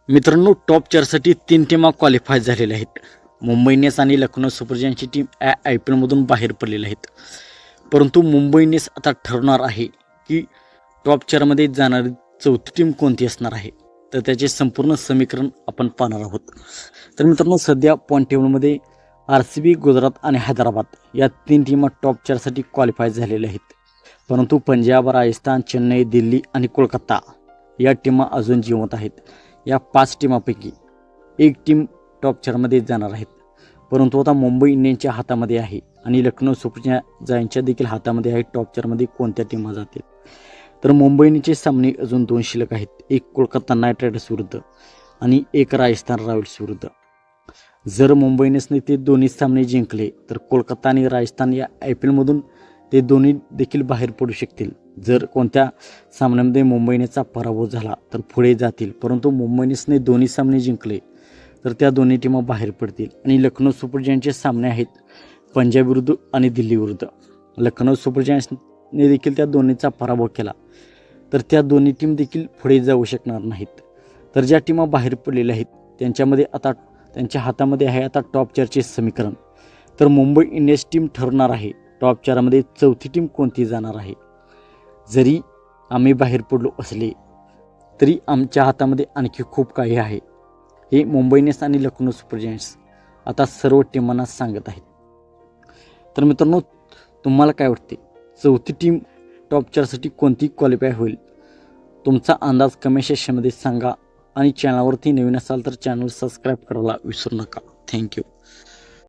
मित्रांनो, टॉप 4साठी 3 टीमा क्वालिफाय झालेल्या आहेत. मुंबई इंडियन्स आणि लखनौ सुपर जायंटची टीम IPLमधून बाहेर पडलेल्या आहेत. परंतु मुंबई इंडियन्स आता ठरवणार आहे की टॉप 4मध्ये जाणारी चौथी टीम कोणती असणार आहे. तर त्याचे संपूर्ण समीकरण आपण पाहणार आहोत. तर मित्रांनो, सध्या पॉईंट टेबलमध्ये RCB, गुजरात आणि हैदराबाद या 3 टीमा टॉप 4साठी क्वालिफाय झालेल्या आहेत. परंतु पंजाब, राजस्थान, चेन्नई, दिल्ली आणि कोलकाता या टीमा अजून जिवंत आहेत. या 5 टीमापैकी एक टीम टॉप 4मध्ये जाणार आहेत. परंतु आता मुंबई इंडियन्सच्या हातामध्ये आहे आणि लखनौ सुपर जायंटच्या देखील हातामध्ये आहे टॉप 4मध्ये कोणत्या टीमा जातील. तर मुंबई इंडियन्सचे सामने अजून 2 शिल्लक आहेत. एक कोलकाता नाईट रायडर्स विरुद्ध आणि एक राजस्थान रॉयल्स विरुद्ध. जर मुंबई इंडियन्सने ते दोन्ही सामने जिंकले तर कोलकाता आणि राजस्थान या IPLमधून ते दोन्ही देखील बाहेर पडू शकतील. जर कोणत्या सामन्यामध्ये मुंबई इंडियन्सचा पराभव झाला तर पुढे जातील. परंतु मुंबई इंडियन्सने दोन्ही सामने जिंकले तर त्या दोन्ही टीमा बाहेर पडतील. आणि लखनौ सुपर जायंटचे सामने आहेत पंजाब विरुद्ध आणि दिल्ली विरुद्ध. लखनौ सुपर जायंट्सने देखील त्या दोन्हीचा पराभव केला तर त्या दोन्ही टीम देखील पुढे जाऊ शकणार नाहीत. तर ज्या टीमा बाहेर पडलेल्या आहेत त्यांच्यामध्ये आता त्यांच्या हातामध्ये आहे आता टॉप 4चे समीकरण. तर मुंबई इंडियन्स टीम ठरणार आहे टॉप 4मध्ये चौथी टीम कोणती जाणार आहे. जरी आम्ही बाहेर पडलो असले तरी आमच्या हातामध्ये आणखी खूप काही आहे, हे मुंबई इंडियन्स आणि लखनौ सुपर जायंट्स आता सर्व टीमांना सांगत आहेत. तर मित्रांनो, तुम्हाला काय वाटते, चौथी टीम टॉप 4साठी कोणती क्वालिफाय होईल? तुमचा अंदाज कमेंट सेक्शनमध्ये सांगा आणि चॅनलवरती नवीन असाल तर चॅनल सबस्क्राईब करायला विसरू नका. थँक्यू.